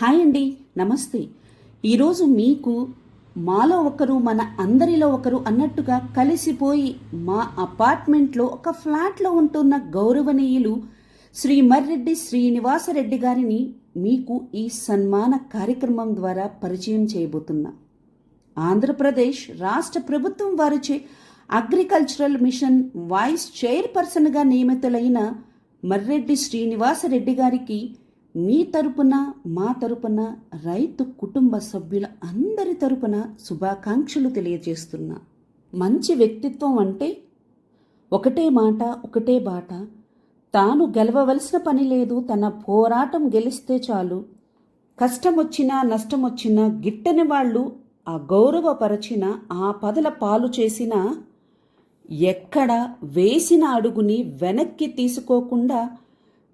Hi అండి, నమస్తే. ఈరోజు మీకు మాలో ఒకరు మన అందరిలో ఒకరు అన్నట్టుగా కలిసిపోయి మా అపార్ట్మెంట్లో ఒక ఫ్లాట్లో ఉంటున్న గౌరవనీయులు శ్రీ మర్రెడ్డి శ్రీనివాసరెడ్డి గారిని మీకు ఈ సన్మాన కార్యక్రమం ద్వారా పరిచయం చేయబోతున్నా. ఆంధ్రప్రదేశ్ రాష్ట్ర ప్రభుత్వం వారిచే అగ్రికల్చరల్ మిషన్ వైస్ చైర్పర్సన్గా నియమితులైన మర్రెడ్డి శ్రీనివాసరెడ్డి గారికి మీ తరపున మా తరపున రైతు కుటుంబ సభ్యుల అందరి తరపున శుభాకాంక్షలు తెలియజేస్తున్నా. మంచి వ్యక్తిత్వం అంటే ఒకటే మాట ఒకటే బాట, తాను గెలవవలసిన పని లేదు, తన పోరాటం గెలిస్తే చాలు, కష్టం వచ్చినా నష్టం వచ్చినా గిట్టని వాళ్ళు అగౌరవపరచిన ఆపదల పాలు చేసిన ఎక్కడ వేసిన అడుగుని వెనక్కి తీసుకోకుండా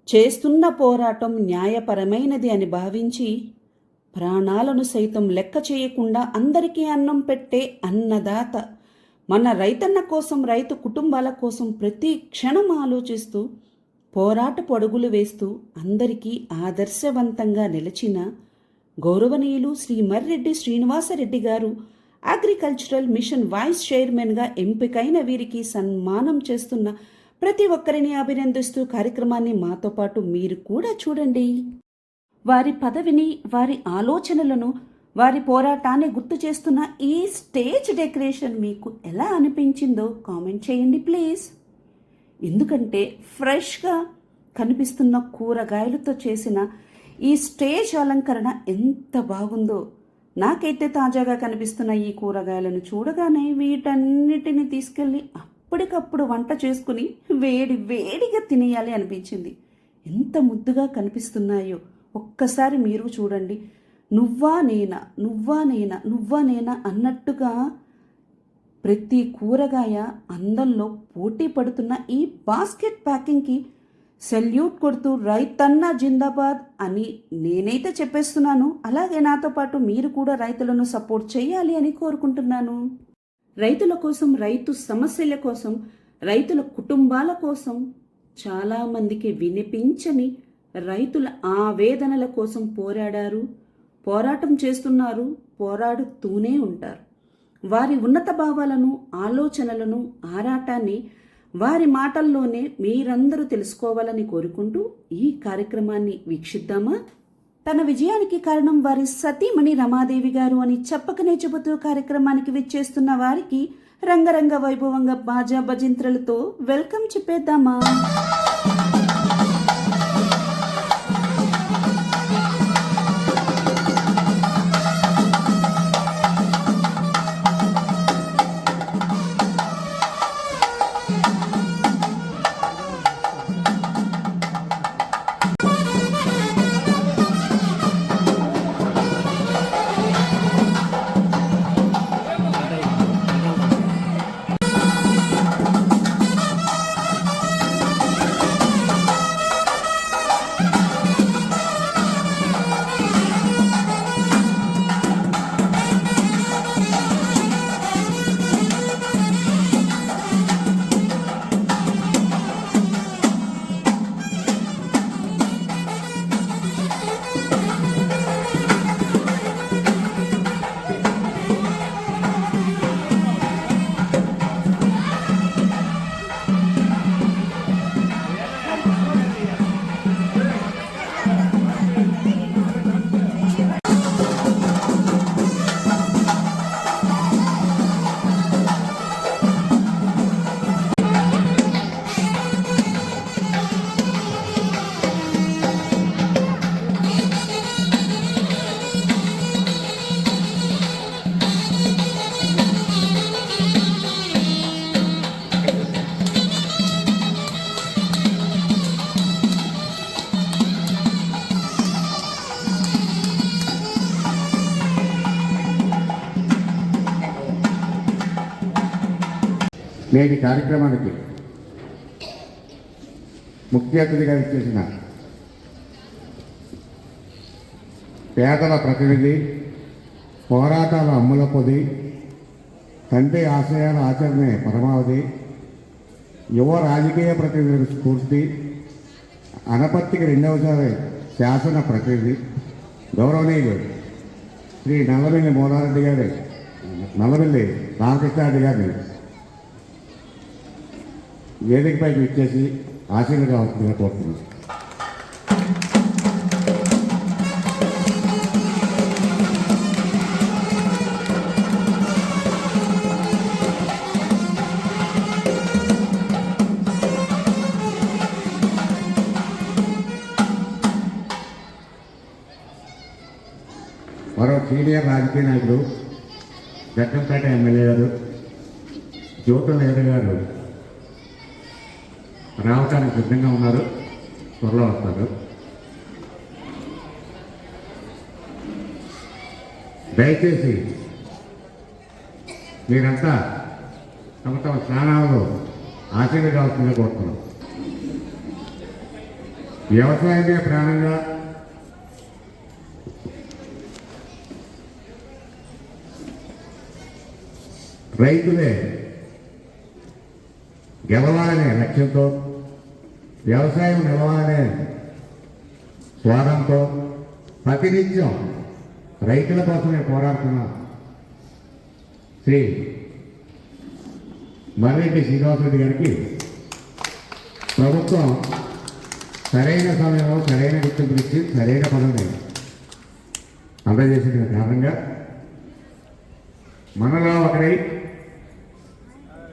చేస్తున్న పోరాటం న్యాయపరమైనది అని భావించి ప్రాణాలను సైతం లెక్క చేయకుండా అందరికీ అన్నం పెట్టే అన్నదాత మన రైతన్న కోసం, రైతు కుటుంబాల కోసం ప్రతి క్షణం ఆలోచిస్తూ పోరాటపు అడుగులు వేస్తూ అందరికీ ఆదర్శవంతంగా నిలిచిన గౌరవనీయులు శ్రీ మర్రెడ్డి శ్రీనివాసరెడ్డి గారు అగ్రికల్చరల్ మిషన్ వైస్ చైర్మన్గా ఎంపికైన వీరికి సన్మానం చేస్తున్న ప్రతి ఒక్కరిని అభినందిస్తూ కార్యక్రమాన్ని మాతో పాటు మీరు కూడా చూడండి. వారి పదవిని, వారి ఆలోచనలను, వారి పోరాటాన్ని గుర్తు చేస్తున్న ఈ స్టేజ్ డెకరేషన్ మీకు ఎలా అనిపించిందో కామెంట్ చేయండి ప్లీజ్. ఎందుకంటే ఫ్రెష్గా కనిపిస్తున్న కూరగాయలతో చేసిన ఈ స్టేజ్ అలంకరణ ఎంత బాగుందో. నాకైతే తాజాగా కనిపిస్తున్న ఈ కూరగాయలను చూడగానే వీటన్నిటిని తీసుకెళ్ళి అప్పటికప్పుడు వంట చేసుకుని వేడిగా తినేయాలి అనిపించింది. ఎంత ముద్దుగా కనిపిస్తున్నాయో ఒక్కసారి మీరు చూడండి. నువ్వా నేనా, నువ్వా నేనా, నువ్వా నేనా అన్నట్టుగా ప్రతి కూరగాయ అందంలో పోటీ పడుతున్న ఈ బాస్కెట్ ప్యాకింగ్కి సెల్యూట్ కొడుతూ రైతన్న జిందాబాద్ అని నేనైతే చెప్పేస్తున్నాను. అలాగే నాతో పాటు మీరు కూడా రైతులను సపోర్ట్ చేయాలి అని కోరుకుంటున్నాను. రైతుల కోసం, రైతు సమస్యల కోసం, రైతుల కుటుంబాల కోసం, చాలామందికి వినిపించని రైతుల ఆవేదనల కోసం పోరాడారు, పోరాటం చేస్తున్నారు, పోరాడుతూనే ఉంటారు. వారి ఉన్నత భావాలను, ఆలోచనలను, ఆరాటాన్ని వారి మాటల్లోనే మీరందరూ తెలుసుకోవాలని కోరుకుంటూ ఈ కార్యక్రమాన్ని వీక్షిద్దామా? తన విజయానికి కారణం వారి సతీమణి రమాదేవి గారు అని చెప్పకనే చెబుతూ కార్యక్రమానికి విచ్చేస్తున్న వారికి రంగరంగ వైభవంగా బాజా భజింత్రలతో వెల్కమ్ చెప్పేద్దామా? నేటి కార్యక్రమానికి ముఖ్య అతిథిగా ఇచ్చేసిన పేదల ప్రతినిధి, పోరాటాల అమ్ముల పొది, తండ్రి ఆశయాల ఆచరణే పరమావధి, యువ రాజకీయ ప్రతినిధుల స్ఫూర్తి, అనపర్తికి రెండవసారి శాసన ప్రతినిధి, గౌరవనీయులు శ్రీ నల్లబెల్లి మోనారెడ్డి గారి నల్లబెల్లి రామకృష్ణారెడ్డి గారిని వేదికపైకి ఇచ్చేసి ఆశీర్వదించవలసిందిగా కోరుతున్నాను. మరో సీనియర్ రాజకీయ నాయకుడు జగ్గంపేట ఎమ్మెల్యే గారు జ్యోతుల నెహ్రూ గారు రావటానికి సిద్ధంగా ఉన్నారు. త్వరలో వస్తారు. దయచేసి మీరంతా తమ తమ స్థానాల్లో ఆశీర్వదించాల్సిందిగా కోరుతున్నాం. వ్యవసాయమే ప్రాణంగా రైతులే గెలవాలనే లక్ష్యంతో, వ్యవసాయం నిలవాలనే స్వాదంతో ప్రతినిత్యం రైతుల కోసమే పోరాడుతున్న శ్రీ మర్రెడ్డి శ్రీనివాసరెడ్డి గారికి ప్రభుత్వం సరైన సమయంలో సరైన గుర్తింపునిచ్చి సరైన పనులు అందజేసిన కారణంగా మనలో ఒకరై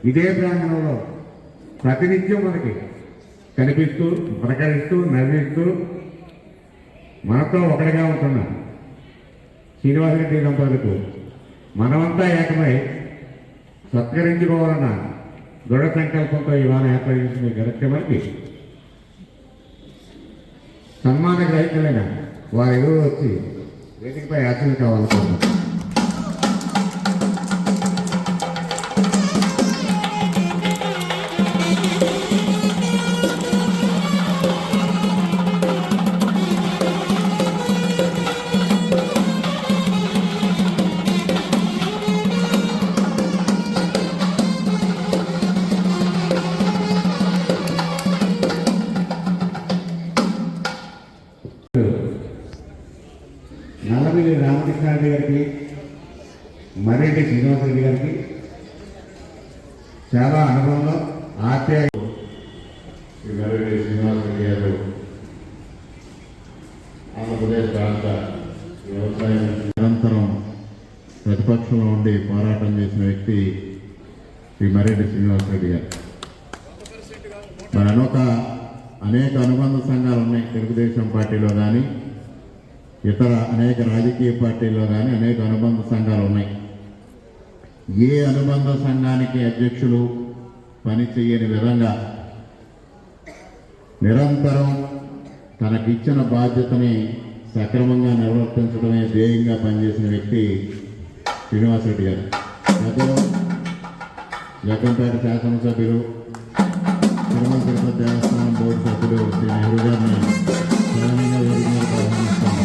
ఇదే ప్రాంగణంలో ప్రతినిత్యం మనకి కనిపిస్తూ ప్రకటిస్తూ నవ్విస్తూ మనతో ఒకటిగా ఉంటున్నాం శ్రీనివాసరెడ్డి దంపతులకు మనమంతా ఏకమై సత్కరించుకోవాలన్న దృఢ సంకల్పంతో ఇవాళ ఏర్పాటు చేసిన కార్యక్రమానికి సన్మాన గ్రహీతలైన వారి ఎదురు వచ్చి వేదికపై ఆశలు కావాలనుకుంటున్నాం. నల్లబెల్లి రామకృష్ణారెడ్డి గారికి మర్రెడ్డి శ్రీనివాసరెడ్డి గారికి చాలా అనుభవంలో ఆప్యాయ మర్రెడ్డి శ్రీనివాసరెడ్డి గారు ఆంధ్రప్రదేశ్ రాష్ట్ర వ్యవసాయ నిరంతరం ప్రతిపక్షంలో ఉండి పోరాటం చేసిన వ్యక్తి శ్రీ మర్రెడ్డి శ్రీనివాసరెడ్డి గారు. మరి అనేక అనుబంధ సంఘాలు ఉన్నాయి తెలుగుదేశం పార్టీలో కానీ ఇతర అనేక రాజకీయ పార్టీల్లో కానీ అనేక అనుబంధ సంఘాలు ఉన్నాయి. ఏ అనుబంధ సంఘానికి అధ్యక్షులు పని చేయని విధంగా నిరంతరం తనకిచ్చిన బాధ్యతని సక్రమంగా నిర్వర్తించడమే ధ్యేయంగా పనిచేసిన వ్యక్తి శ్రీనివాసరెడ్డి గారు. పెద్దలు జగ్గంపేట శాసనసభ్యులు తిరుమల తిరుపతి దేవస్థానం బోర్డు సభ్యులు శ్రీ నెహ్రూ గారిని ప్రధానంగా వేదికగా ప్రారంభిస్తాము.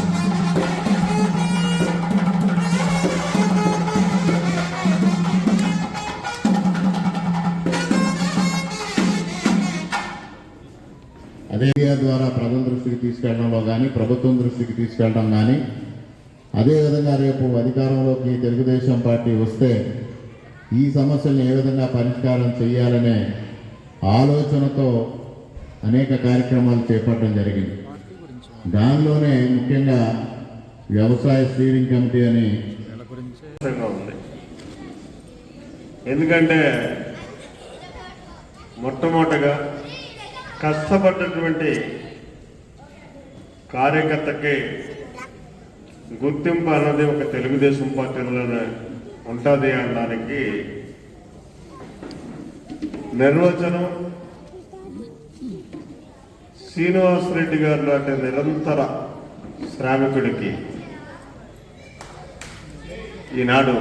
అదే ద్వారా ప్రజల దృష్టికి తీసుకెళ్లడంలో కానీ ప్రభుత్వం దృష్టికి తీసుకెళ్ళడం కానీ అదేవిధంగా రేపు అధికారంలోకి తెలుగుదేశం పార్టీ వస్తే ఈ సమస్యలను ఏ విధంగా పరిష్కారం చేయాలనే ఆలోచనతో అనేక కార్యక్రమాలు చేపట్టడం జరిగింది. దానిలోనే ముఖ్యంగా వ్యవసాయ స్టీరింగ్ కమిటీ అని ఉంది. ఎందుకంటే మొట్టమొదటగా కష్టపడ్డటువంటి కార్యకర్తకి గుర్తింపు అన్నది ఒక తెలుగుదేశం పార్టీలోనే ఉంటుంది అనడానికి నిర్వచనం శ్రీనివాసరెడ్డి గారు లాంటి నిరంతర శ్రామికుడికి ఈనాడు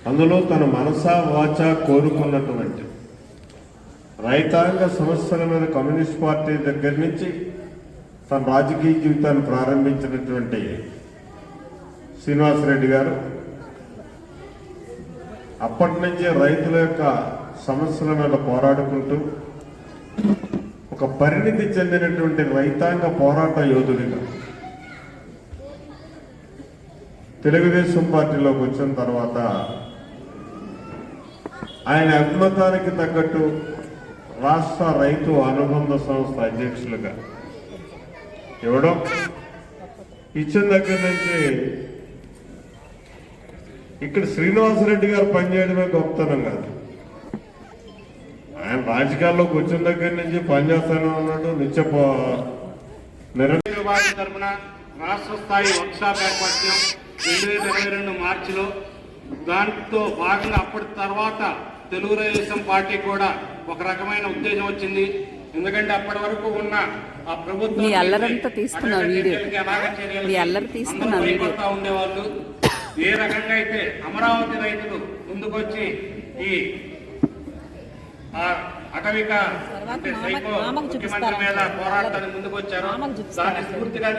అందులో తన మనసా వాచా కోరుకున్నటువంటి రైతాంగ సమస్యల మీద కమ్యూనిస్ట్ పార్టీ దగ్గర నుంచి తన రాజకీయ జీవితాన్ని ప్రారంభించినటువంటి శ్రీనివాసరెడ్డి గారు అప్పటి నుంచే రైతుల యొక్క సమస్యల మీద పోరాడుకుంటూ ఒక పరిణితి చెందినటువంటి రైతాంగ పోరాట యోధుడిగా తెలుగుదేశం పార్టీలోకి వచ్చిన తర్వాత ఆయన అభిమతానికి తగ్గట్టు రాష్ట్ర రైతు అనుబంధ సంస్థ అధ్యక్షులుగా ఇవ్వడం, ఇచ్చిన దగ్గర నుంచి ఇక్కడ శ్రీనివాసరెడ్డి గారు పనిచేయడమే గొప్పతనం కాదు. ఆయన రాజకీయాల్లోకి వచ్చిన దగ్గర నుంచి పనిచేస్తూనే ఉన్నాడు. పార్టీ తరఫున రాష్ట్ర స్థాయి వర్క్షాప్ ఏర్పాటు చేయం 2022 మార్చిలో. దాంతో భాగంగా అప్పటి తర్వాత తెలుగుదేశం పార్టీ కూడా ఒక రకమైన ఉత్తేజం వచ్చింది. ఎందుకంటే అప్పటి వరకు ఉన్న ఆ ప్రభుత్వం ఉండేవాళ్ళు. ఏ రకంగా అయితే అమరావతి రైతులు ముందుకొచ్చి ఈ అటవిక ముఖ్యమంత్రి మీద పోరాటానికి ముందుకొచ్చారు, దాన్ని స్ఫూర్తిగా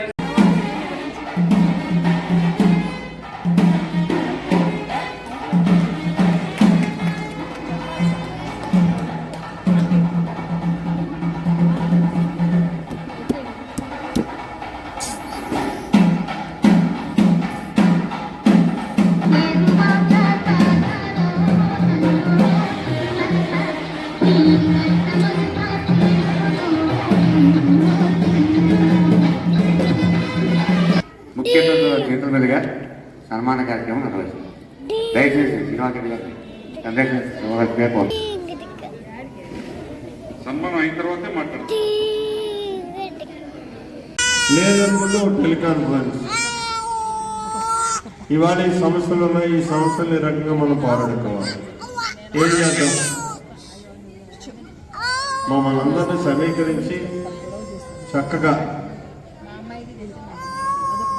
ముఖ్య చేతుల మీదుగా సన్మాన కార్యక్రమం నిర్వహిస్తుంది. దయచేసి శ్రీనివాసరెడ్డి గారిని సందేశం సన్మానం అయిన తర్వాతే మాట్లాడుతుంది. లేదనుకుంటే టెలికాన్ఫరెన్స్ ఇవాళ ఈ సమస్యలు ఉన్నాయి, ఈ సమస్యలు ఈ రకంగా మనం పోరాడుకోవాలి. ఏం చేద్దాం? మమ్మల్ని అందరినీ సమీకరించి చక్కగా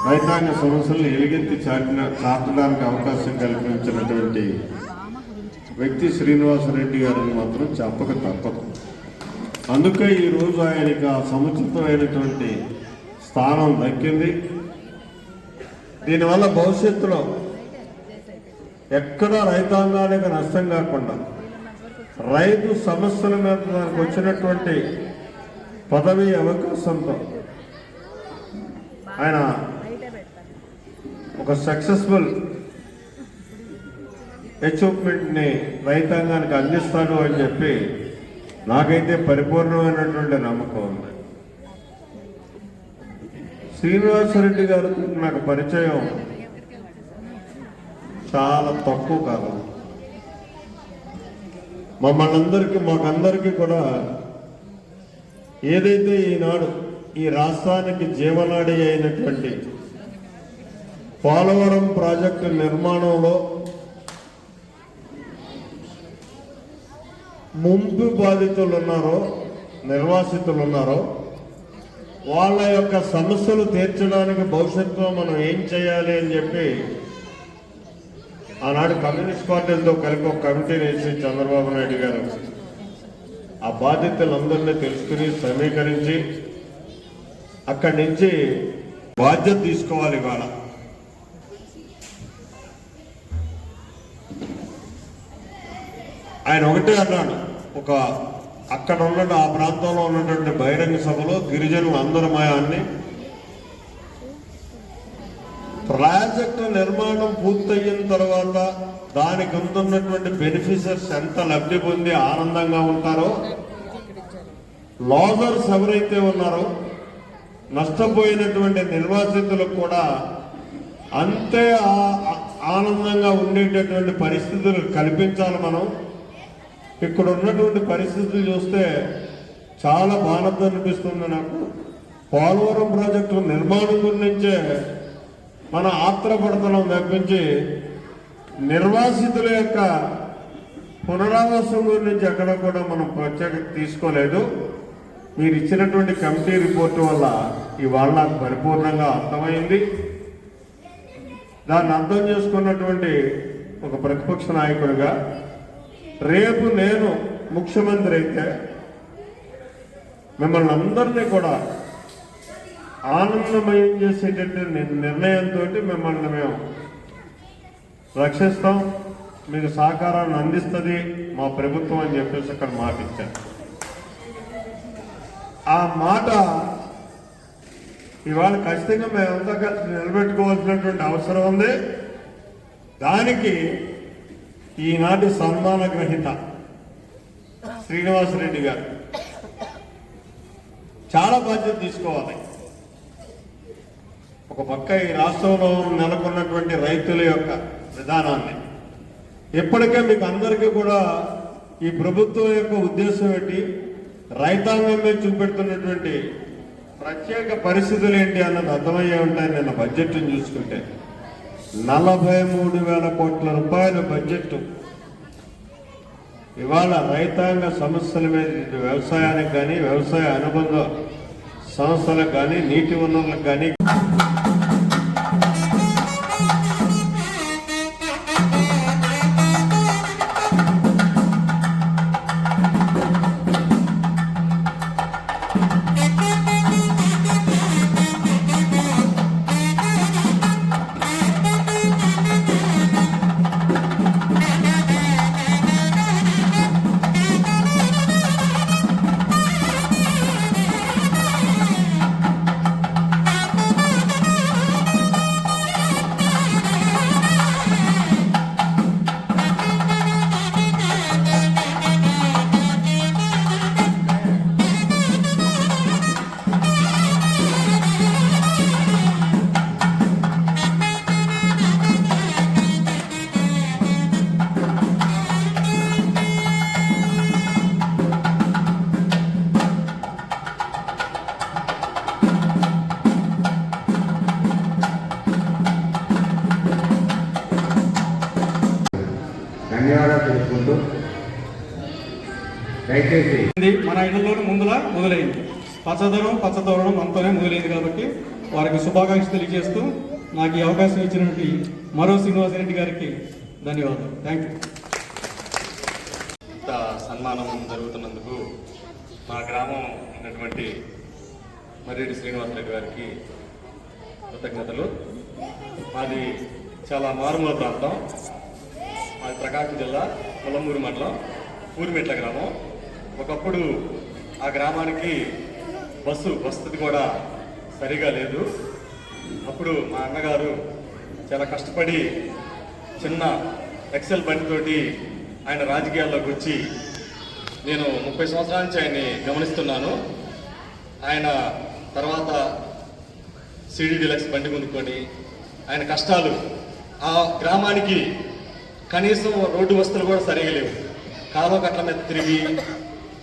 రైతాంగ సమస్యలను ఎలుగెత్తి చాటడానికి అవకాశం కల్పించినటువంటి వ్యక్తి శ్రీనివాసరెడ్డి గారిని మాత్రం చెప్పక తప్పదు. అందుకే ఈరోజు ఆయనకి ఆ సముచితమైనటువంటి స్థానం దక్కింది. దీనివల్ల భవిష్యత్తులో ఎక్కడా రైతాంగానికి నష్టం కాకుండా రైతు సమస్యల మీద దానికి వచ్చినటువంటి పదవి అవకాశంతో ఆయన ఒక సక్సెస్ఫుల్ అచీవ్మెంట్ని రైతాంగానికి అందిస్తాడు అని చెప్పి నాకైతే పరిపూర్ణమైనటువంటి నమ్మకం ఉంది. శ్రీనివాసరెడ్డి గారితో నాకు పరిచయం చాలా తక్కువ కాలం. మాకందరికీ కూడా ఏదైతే ఈనాడు ఈ రాష్ట్రానికి జీవనాడి అయినటువంటి పోలవరం ప్రాజెక్టు నిర్మాణంలో ముంపు బాధితులు ఉన్నారో, నిర్వాసితులు ఉన్నారో, వాళ్ళ యొక్క సమస్యలు తీర్చడానికి భవిష్యత్తులో మనం ఏం చేయాలి అని చెప్పి ఆనాడు కమ్యూనిస్ట్ పార్టీలతో కలిపి ఒక కమిటీని వేసి చంద్రబాబు నాయుడు గారు ఆ బాధితులందరినీ తెలుసుకుని సమీకరించి అక్కడి నుంచి బాధ్యత తీసుకోవాలి. ఇవాళ ఆయన ఒకటే అన్నాడు, అక్కడ ఉన్న ఆ ప్రాంతంలో ఉన్నటువంటి బహిరంగ సభలో గిరిజనులు అందరమయాన్ని ప్రాజెక్టు నిర్మాణం పూర్తయిన తర్వాత దానికి ఉంటున్నటువంటి బెనిఫిషియర్స్ ఎంత లబ్ధి పొంది ఆనందంగా ఉంటారో, లాజర్స్ ఎవరైతే ఉన్నారో నష్టపోయినటువంటి నిర్వాసితులకు కూడా అంతే ఆనందంగా ఉండేటటువంటి పరిస్థితులు కల్పించాలి. మనం ఇక్కడ ఉన్నటువంటి పరిస్థితులు చూస్తే చాలా బాధ అనిపిస్తుంది నాకు. పోలవరం ప్రాజెక్టు నిర్మాణం గురించే మన ఆత్రపడుతున్నాం తప్పించి నిర్వాసితుల యొక్క పునరావాసం గురించి ఎక్కడ కూడా మనం ప్రత్యేకత తీసుకోలేదు. మీరు ఇచ్చినటువంటి కమిటీ రిపోర్టు వల్ల ఇవాళ నాకు పరిపూర్ణంగా అర్థమైంది. దాన్ని అర్థం చేసుకున్నటువంటి ఒక ప్రతిపక్ష నాయకుడిగా రేపు నేను ముఖ్యమంత్రి అయితే మిమ్మల్ని అందరినీ కూడా ఆనందమయం చేసేటటువంటి నిర్ణయంతో మిమ్మల్ని మేము రక్షిస్తాం, మీకు సహకారాన్ని అందిస్తుంది మా ప్రభుత్వం అని చెప్పేసి అక్కడ మాట ఇచ్చారు. ఆ మాట ఇవాళ ఖచ్చితంగా మేమంతా కలిసి నిలబెట్టుకోవాల్సినటువంటి అవసరం ఉంది. దానికి ఈనాటి సన్మాన గ్రహీత శ్రీనివాసరెడ్డి గారు చాలా బాధ్యత తీసుకోవాలి. ఒక పక్క ఈ రాష్ట్రంలో నెలకొన్నటువంటి రైతుల యొక్క విధానాన్ని ఇప్పటికే మీకు అందరికీ కూడా ఈ ప్రభుత్వం యొక్క ఉద్దేశం ఏంటి, రైతాంగం మీద చూపెడుతున్నటువంటి ప్రత్యేక పరిస్థితులు ఏంటి అన్నది అర్థమయ్యే ఉంటాయి. నిన్న బడ్జెట్ను చూసుకుంటే 43,000 కోట్ల రూపాయల బడ్జెట్ ఇవాళ రైతాంగ సమస్యల మీద, వ్యవసాయానికి కానీ వ్యవసాయ అనుబంధ సంస్థలకు కానీ నీటి వనరులకు కానీ ధన్యవాదాలు తెలుసుకుంటూ దయచేసి మన ఇళ్లలోనే మొదలైంది. పచ్చదనం మనతోనే మొదలైంది కాబట్టి వారికి శుభాకాంక్షలు తెలియజేస్తూ నాకు ఈ అవకాశం ఇచ్చినటువంటి మరో శ్రీనివాసరెడ్డి గారికి ధన్యవాదాలు. Thank you. ఇంత సన్మానం జరుగుతున్నందుకు మా గ్రామం ఉన్నటువంటి మర్రెడ్డి శ్రీనివాసరెడ్డి గారికి కృతజ్ఞతలు. మాది చాలా మారుమూల ప్రాంతం. మాది ప్రకాశం జిల్లా పొలమూరు మండలం పూరిమెట్ల గ్రామం. ఒకప్పుడు ఆ గ్రామానికి బస్సు వసతి కూడా సరిగా లేదు. అప్పుడు మా అన్నగారు చాలా కష్టపడి చిన్న ఎక్సెల్ బండితోటి ఆయన రాజకీయాల్లోకి వచ్చి, నేను 30 సంవత్సరాల నుంచి ఆయన్ని గమనిస్తున్నాను. ఆయన తర్వాత సిడి డిలక్స్ బండి కొనుక్కొని ఆయన కష్టాలు, ఆ గ్రామానికి కనీసం రోడ్డు వస్తువులు కూడా సరిగా లేవు, కాలువ కట్ల మీద తిరిగి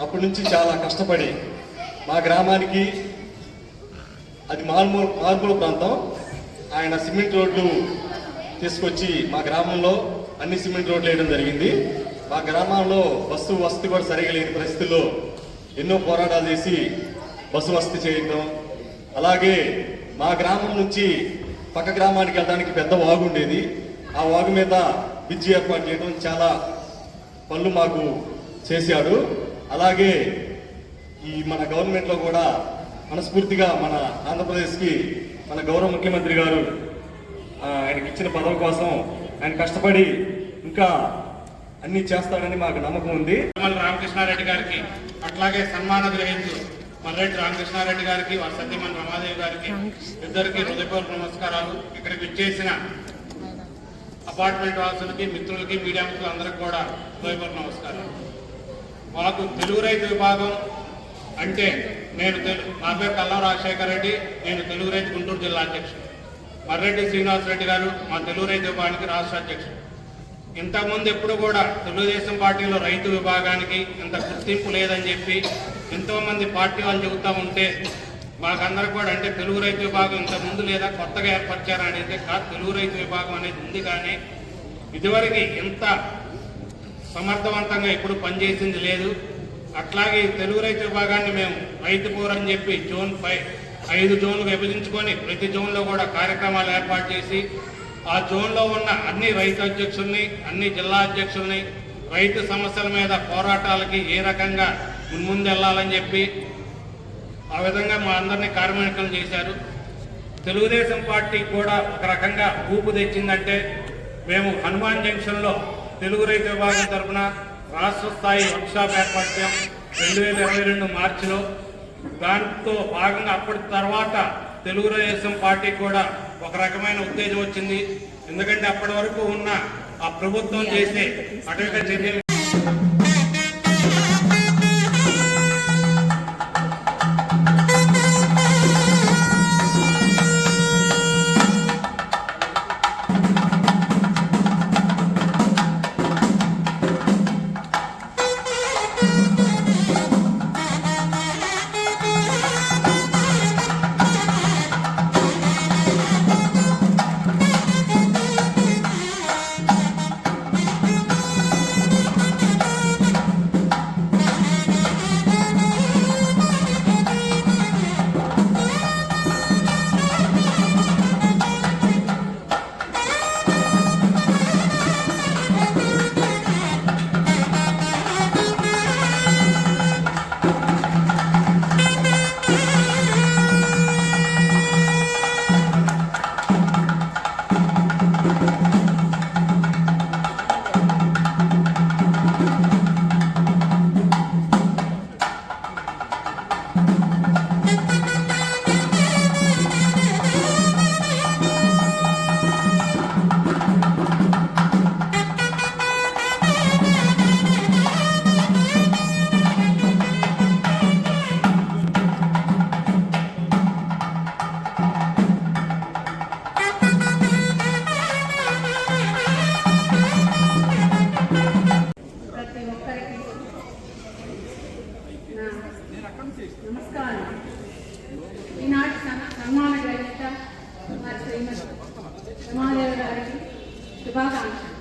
అప్పటి నుంచి చాలా కష్టపడి మా గ్రామానికి, అది మారుమూల ప్రాంతం, ఆయన సిమెంట్ రోడ్లు తీసుకొచ్చి మా గ్రామంలో అన్ని సిమెంట్ రోడ్లు వేయడం జరిగింది. మా గ్రామంలో బస్సు వసతి కూడా సరిగా లేని పరిస్థితుల్లో ఎన్నో పోరాటాలు చేసి బస్సు వసతి చేయడం, అలాగే మా గ్రామం నుంచి పక్క గ్రామానికి వెళ్ళడానికి పెద్ద వాగు ఉండేది, ఆ వాగు మీద బ్రిడ్జి ఏర్పాటు చేయడం, చాలా పనులు మాకు చేశాడు. అలాగే ఈ మన గవర్నమెంట్లో కూడా మనస్ఫూర్తిగా మన ఆంధ్రప్రదేశ్కి మన గౌరవ ముఖ్యమంత్రి గారు ఆయనకి ఇచ్చిన పదవి కోసం ఆయన కష్టపడి ఇంకా అన్ని చేస్తాడని మాకు నమ్మకం ఉంది. రామకృష్ణారెడ్డి గారికి, అట్లాగే సన్మాన గ్రహీతలు మర్రెడ్డి రామకృష్ణారెడ్డి గారికి, వారి సత్యమణి రమాదేవి గారికి ఇద్దరికి హృదయపూర్వక నమస్కారాలు. ఇక్కడికి విచ్చేసిన అపార్ట్మెంట్ వాసులకి, మిత్రులకి, మీడియా మిత్రులు అందరికి కూడా హృదయపూర్వక నమస్కారాలు. మాకు తెలుగు రైతు విభాగం అంటే నా పేరు కల్లం రాజశేఖర రెడ్డి, నేను తెలుగు రైతు గుంటూరు జిల్లా అధ్యక్షుడు. మర్రెడ్డి శ్రీనివాసరెడ్డి గారు మా తెలుగు రైతు విభాగానికి రాష్ట్ర అధ్యక్షుడు. ఇంతకుముందు ఎప్పుడు కూడా తెలుగుదేశం పార్టీలో రైతు విభాగానికి ఇంత గుర్తింపు లేదని చెప్పి ఎంతోమంది పార్టీ వాళ్ళు చెబుతూ ఉంటే మాకందరూ కూడా, అంటే తెలుగు రైతు విభాగం ఇంతకుముందు లేదా కొత్తగా ఏర్పరిచారని అయితే కాదు, తెలుగు రైతు విభాగం అనేది ఉంది. కానీ ఇదివరకు ఇంత సమర్థవంతంగా ఎప్పుడు పనిచేసింది లేదు. అట్లాగే తెలుగు రైతు విభాగాన్ని మేము రైతు పూర్ అని చెప్పి జోన్ 5 జోన్లు విభజించుకొని ప్రతి జోన్లో కూడా కార్యక్రమాలు ఏర్పాటు చేసి ఆ జోన్లో ఉన్న అన్ని రైతు అధ్యక్షుల్ని, అన్ని జిల్లా అధ్యక్షుల్ని రైతు సమస్యల మీద పోరాటాలకి ఏ రకంగా ముందెళ్లాలని చెప్పి ఆ విధంగా మా అందరినీ కార్యక్రమం చేశారు. తెలుగుదేశం పార్టీ కూడా ఒక రకంగా ఊపు తెచ్చిందంటే మేము హనుమాన్ జంక్షన్లో తెలుగు రైతు విభాగం తరఫున రాష్ట్ర స్థాయి వర్క్షాప్ ఏర్పాటు చేసాం 2022 మార్చిలో. దాంతో భాగంగా అప్పటి తర్వాత తెలుగుదేశం పార్టీకి కూడా ఒక రకమైన ఉత్తేజం వచ్చింది. ఎందుకంటే అప్పటి వరకు ఉన్న ఆ ప్రభుత్వం చేసే అటవిక చర్యలు ప్రతి ఒక్కరికి నా నమస్కారం. ఈనాటి సన్మాన గ్రహీత మరి శ్రీమతి రమాదేవి గారికి శుభాకాంక్షలు.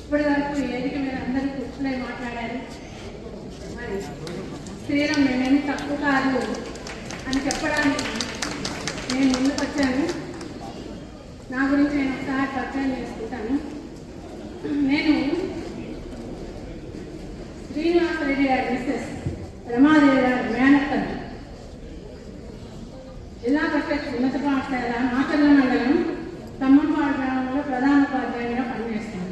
ఇప్పటి వరకు వేదిక మీద అందరూ కూర్చునే మాట్లాడారు. మరి స్త్రీలం మేమేమి తక్కువ కాదు అని చెప్పడానికి నేను ముందుకు వచ్చాను. నా గురించి నేను ఒకసారి పరిచయం చేసుకుంటాను. నేను శ్రీనివాసరెడ్డి గారి మిస్సెస్ రమాదేవి గారి మేనత్తను. జిల్లా పరిషత్ ఉన్నత పాఠశాల మాచర్ల మండలం తమ్మంపాడు గ్రామంలో ప్రధానోపాధ్యాయునిగా పనిచేస్తాను.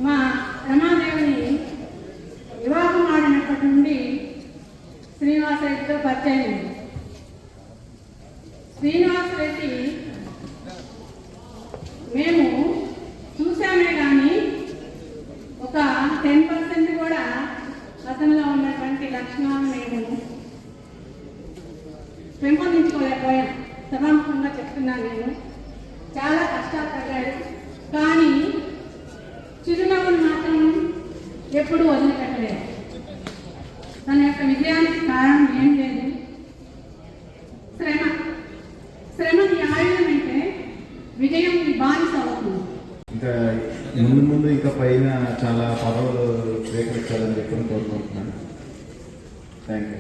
మా రమాదేవిని వివాహం ఆడినప్పటి నుండి శ్రీనివాసరెడ్డితో పరిచయం ఉంది. శ్రీనివాసరెడ్డి మేము చూసామే కానీ ఒక 10% కూడా అతనిలో ఉన్నటువంటి లక్షణాలను మేము పెంపొందించుకోలేకపోయాం. సభాముఖంగా చెప్తున్నాను. నేను చాలా కష్టాలు పడ్డాడు, కానీ చిరునవ్వును మాత్రం ఎప్పుడూ వదిలిపెట్టలేదు. తన యొక్క విజయానికి కారణం ఏం లేదు, శ్రమ. శ్రమని ఆయుధం అంటే విజయం ఈ బానిస అవుతుంది. ఇంకా ముందు ఇంకా పైన చాలా పదవులు స్వీకరించాలని చెప్పి కోరుకుంటున్నాను. Thank you.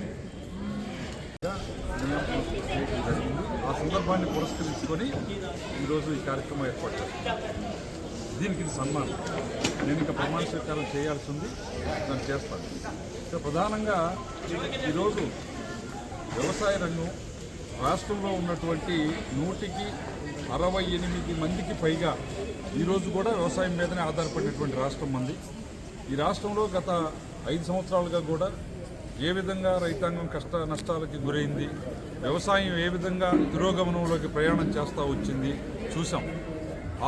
ఆ సందర్భాన్ని పురస్కరించుకొని ఈరోజు ఈ కార్యక్రమం ఏర్పాటు చేస్తున్నాం. దీనికి ఇది సన్మానం. నేను ఇంకా ప్రమాణ స్వీకారం చేయాల్సి ఉంది, దాన్ని చేస్తాను. సో ప్రధానంగా ఈరోజు వ్యవసాయ రంగం రాష్ట్రంలో ఉన్నటువంటి 168 మందికి పైగా ఈరోజు కూడా వ్యవసాయం మీదనే ఆధారపడినటువంటి రాష్ట్రం మంది. ఈ రాష్ట్రంలో గత 5 సంవత్సరాలుగా కూడా ఏ విధంగా రైతాంగం కష్ట నష్టాలకి గురైంది, వ్యవసాయం ఏ విధంగా తిరోగమనంలోకి ప్రయాణం చేస్తూ వచ్చింది చూసాం.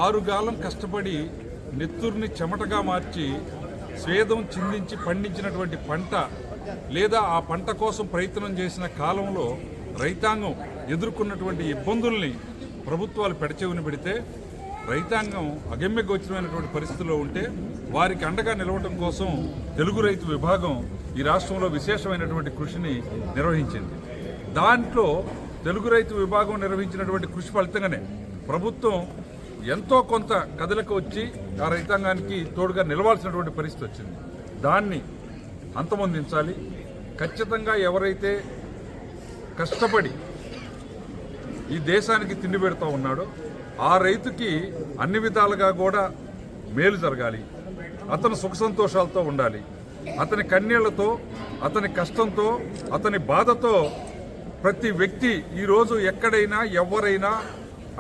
6 గాలం కష్టపడి నెత్తుర్ని చెమటగా మార్చి స్వేదం చిందించి పండించినటువంటి పంట లేదా ఆ పంట కోసం ప్రయత్నం చేసిన కాలంలో రైతాంగం ఎదుర్కొన్నటువంటి ఇబ్బందుల్ని ప్రభుత్వాలు పెడచెవిని పెడితే రైతాంగం అగమ్యగోచరమైనటువంటి పరిస్థితిలో ఉంటే వారికి అండగా నిలవడం కోసం తెలుగు రైతు విభాగం ఈ రాష్ట్రంలో విశేషమైనటువంటి కృషిని నిర్వహించింది. దాంట్లో తెలుగు రైతు విభాగం నిర్వహించినటువంటి కృషి ఫలితంగానే ప్రభుత్వం ఎంతో కొంత కదలిక వచ్చి ఆ రైతాంగానికి తోడుగా నిలవాల్సినటువంటి పరిస్థితి వచ్చింది. దాన్ని అంతమొందించాలి. ఖచ్చితంగా ఎవరైతే కష్టపడి ఈ దేశానికి తిండి పెడతా ఉన్నాడో ఆ రైతుకి అన్ని విధాలుగా కూడా మేలు జరగాలి. అతను సుఖ సంతోషాలతో ఉండాలి. అతని కన్నీళ్లతో, అతని కష్టంతో, అతని బాధతో ప్రతి వ్యక్తి ఈరోజు ఎక్కడైనా ఎవరైనా,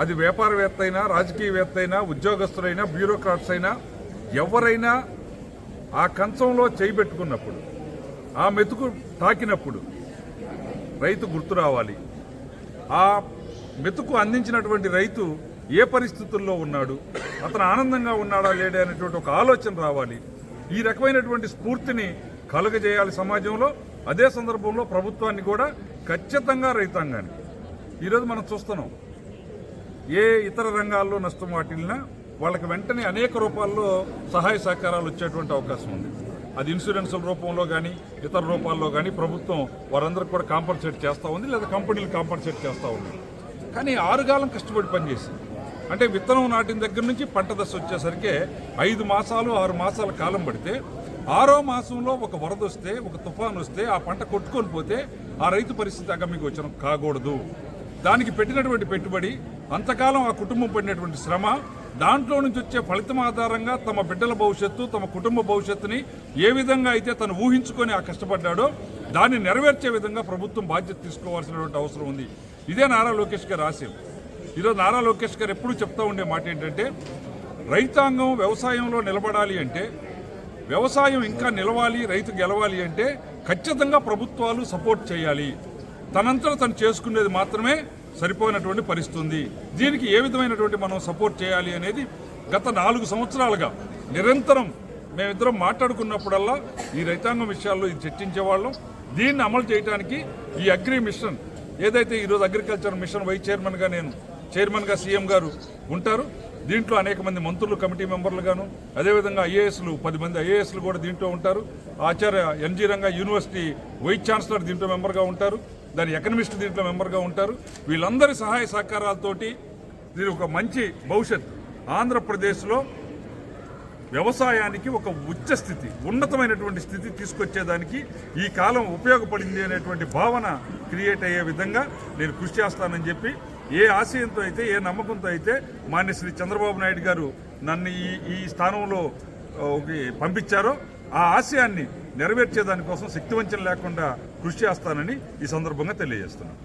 అది వ్యాపారవేత్త అయినా, రాజకీయవేత్త అయినా, ఉద్యోగస్తులైనా, బ్యూరోక్రాట్స్ అయినా, ఎవరైనా ఆ కంచంలో చేయి పెట్టుకున్నప్పుడు, ఆ మెతుకు తాకినప్పుడు రైతు గుర్తు రావాలి. ఆ మెతుకు అందించినటువంటి రైతు ఏ పరిస్థితుల్లో ఉన్నాడు, అతను ఆనందంగా ఉన్నాడా లేడా అనేటువంటి ఒక ఆలోచన రావాలి. ఈ రకమైనటువంటి స్ఫూర్తిని కలుగజేయాలి సమాజంలో. అదే సందర్భంలో ప్రభుత్వాన్ని కూడా ఖచ్చితంగా రైతాంగానికి ఈరోజు మనం చూస్తున్నాం, ఏ ఇతర రంగాల్లో నష్టం వాటిల్లినా వాళ్ళకి వెంటనే అనేక రూపాల్లో సహాయ సహకారాలు వచ్చేటువంటి అవకాశం ఉంది. అది ఇన్సూరెన్సుల రూపంలో కానీ ఇతర రూపాల్లో కానీ ప్రభుత్వం వారందరికీ కూడా కాంపన్సేట్ చేస్తూ ఉంది, లేదా కంపెనీలు కాంపన్సేట్ చేస్తూ ఉంది. కానీ 6 కాలం కష్టపడి పనిచేసి, అంటే విత్తనం నాటిన దగ్గర నుంచి పంట దశ వచ్చేసరికి 5 మాసాలు 6 మాసాల కాలం పడితే 6వ మాసంలో ఒక వరద వస్తే, ఒక తుఫాను వస్తే ఆ పంట కొట్టుకొని పోతే ఆ రైతు పరిస్థితి అగమ్యగోచరం కాకూడదు. దానికి పెట్టినటువంటి పెట్టుబడి, అంతకాలం ఆ కుటుంబం పడినటువంటి శ్రమ, దాంట్లో నుంచి వచ్చే ఫలితం ఆధారంగా తమ బిడ్డల భవిష్యత్తు, తమ కుటుంబ భవిష్యత్తుని ఏ విధంగా అయితే తను ఊహించుకొని ఆ కష్టపడ్డాడో దాన్ని నెరవేర్చే విధంగా ప్రభుత్వం బాధ్యత తీసుకోవాల్సినటువంటి అవసరం ఉంది. ఇదే నారా లోకేష్ గారి ఆశయం. ఈరోజు నారా లోకేష్ గారు ఎప్పుడూ చెప్తా ఉండే మాట ఏంటంటే, రైతాంగం వ్యవసాయంలో నిలబడాలి అంటే, వ్యవసాయం ఇంకా నిలవాలి, రైతు గెలవాలి అంటే ఖచ్చితంగా ప్రభుత్వాలు సపోర్ట్ చేయాలి. తనంతట తను చేసుకునేది మాత్రమే సరిపోయినటువంటి పరిస్థితి ఉంది. దీనికి ఏ విధమైనటువంటి మనం సపోర్ట్ చేయాలి అనేది గత 4 సంవత్సరాలుగా నిరంతరం మేమిద్దరం మాట్లాడుకున్నప్పుడల్లా ఈ రైతాంగం విషయాల్లో ఇది చర్చించేవాళ్ళం. దీన్ని అమలు చేయడానికి ఈ అగ్రి మిషన్ ఏదైతే ఈరోజు అగ్రికల్చర్ మిషన్ వైస్ చైర్మన్గా నేను చైర్మన్గా సీఎం గారు ఉంటారు. దీంట్లో అనేక మంది మంత్రులు కమిటీ మెంబర్లుగాను, అదేవిధంగా ఐఏఎస్లు 10 మంది ఐఏఎస్లు కూడా దీంట్లో ఉంటారు. Acharya NG Ranga university vice chancellor దీంట్లో మెంబర్గా ఉంటారు. దాని ఎకనమిస్ట్ దీంట్లో మెంబర్గా ఉంటారు. వీళ్ళందరి సహాయ సహకారాలతోటి దీని ఒక మంచి భవిష్యత్ ఆంధ్రప్రదేశ్లో వ్యవసాయానికి ఒక ఉచ్చ స్థితి, ఉన్నతమైనటువంటి స్థితి తీసుకొచ్చేదానికి ఈ కాలం ఉపయోగపడింది అనేటువంటి భావన క్రియేట్ అయ్యే విధంగా నేను కృషి చేస్తానని చెప్పి, ఏ ఆశయంతో అయితే, ఏ నమ్మకంతో అయితే మాన్య శ్రీ చంద్రబాబు నాయుడు గారు నన్ను ఈ స్థానంలో పంపించారో ఆ ఆశయాన్ని నెరవేర్చేదానికోసం శక్తివంచన లేకుండా కృషి చేస్తానని ఈ సందర్భంగా తెలియజేస్తున్నాను.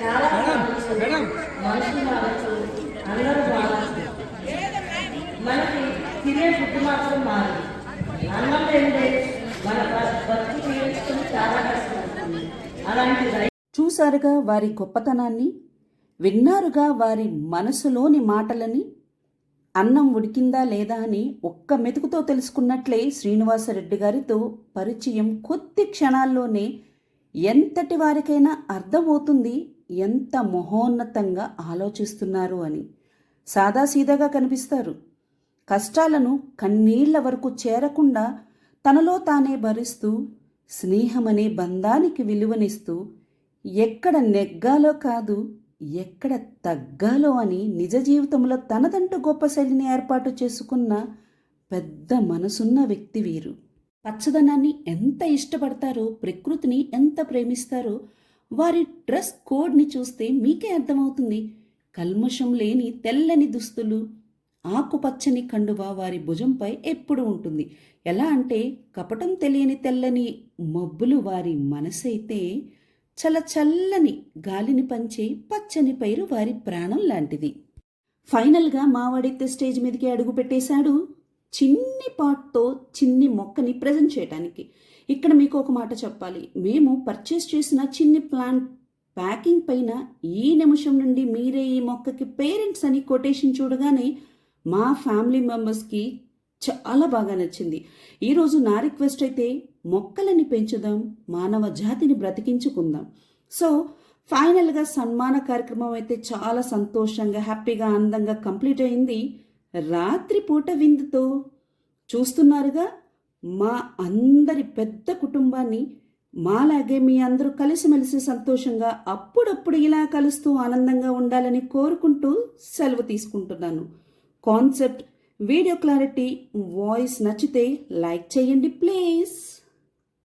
చాలా మనుషులు కావచ్చు, అందరూ బాగుంది. మనకి తినే ఫుడ్ మాత్రం మారు. అన్నం ఏంటంటే మన బతుకు తీర్చుకుని చాలా కష్టపడుతుంది. అలాంటి చూశారుగా వారి గొప్పతనాన్ని, విన్నారుగా వారి మనసులోని మాటలని. అన్నం ఉడికిందా లేదా అని ఒక్క మెతుకుతో తెలుసుకున్నట్లే శ్రీనివాసరెడ్డి గారితో పరిచయం కొద్ది క్షణాల్లోనే ఎంతటి వారికైనా అర్థమవుతుంది ఎంత మహోన్నతంగా ఆలోచిస్తున్నారు అని. సాదాసీదాగా కనిపిస్తారు. కష్టాలను కన్నీళ్ల వరకు చేరకుండా తనలో తానే భరిస్తూ, స్నేహమనే బంధానికి విలువనిస్తూ, ఎక్కడ నెగ్గాలో కాదు ఎక్కడ తగ్గాలో అని నిజ జీవితంలో తనదంటూ గొప్ప శైలిని ఏర్పాటు చేసుకున్న పెద్ద మనసున్న వ్యక్తి వీరు. పచ్చదనాన్ని ఎంత ఇష్టపడతారో, ప్రకృతిని ఎంత ప్రేమిస్తారో వారి డ్రెస్ కోడ్ని చూస్తే మీకే అర్థమవుతుంది. కల్మషం లేని తెల్లని దుస్తులు, ఆకుపచ్చని కండువ వారి భుజంపై ఎప్పుడు ఉంటుంది. ఎలా అంటే కపటం తెలియని తెల్లని మబ్బులు వారి మనసైతే చల్లని గాలిని పంచే పచ్చని పైరు వారి ప్రాణం లాంటిది. ఫైనల్గా మావాడైతే స్టేజ్ మీదకి అడుగు పెట్టేశాడు చిన్ని పాట్తో చిన్ని మొక్కని ప్రజెంట్ చేయడానికి. ఇక్కడ మీకు ఒక మాట చెప్పాలి. మేము పర్చేస్ చేసిన చిన్ని ప్లాంట్ ప్యాకింగ్ పైన ఈ నిమిషం నుండి మీరే ఈ మొక్కకి పేరెంట్స్ అని కొటేషన్ చూడగానే మా ఫ్యామిలీ మెంబర్స్కి చాలా బాగా నచ్చింది. ఈరోజు నా రిక్వెస్ట్ అయితే మొక్కలని పెంచుదాం, మానవ జాతిని బ్రతికించుకుందాం. సో ఫైనల్గా సన్మాన కార్యక్రమం అయితే చాలా సంతోషంగా, హ్యాపీగా, ఆనందంగా కంప్లీట్ అయింది. రాత్రి పూట విందుతో చూస్తున్నారుగా మా అందరి పెద్ద కుటుంబాన్ని. మాలాగే మీ అందరూ కలిసిమెలిసి సంతోషంగా అప్పుడప్పుడు ఇలా కలుస్తూ ఆనందంగా ఉండాలని కోరుకుంటూ సెలవు తీసుకుంటున్నాను. కాన్సెప్ట్, వీడియో క్లారిటీ, వాయిస్ నచ్చితే లైక్ చేయండి ప్లీజ్.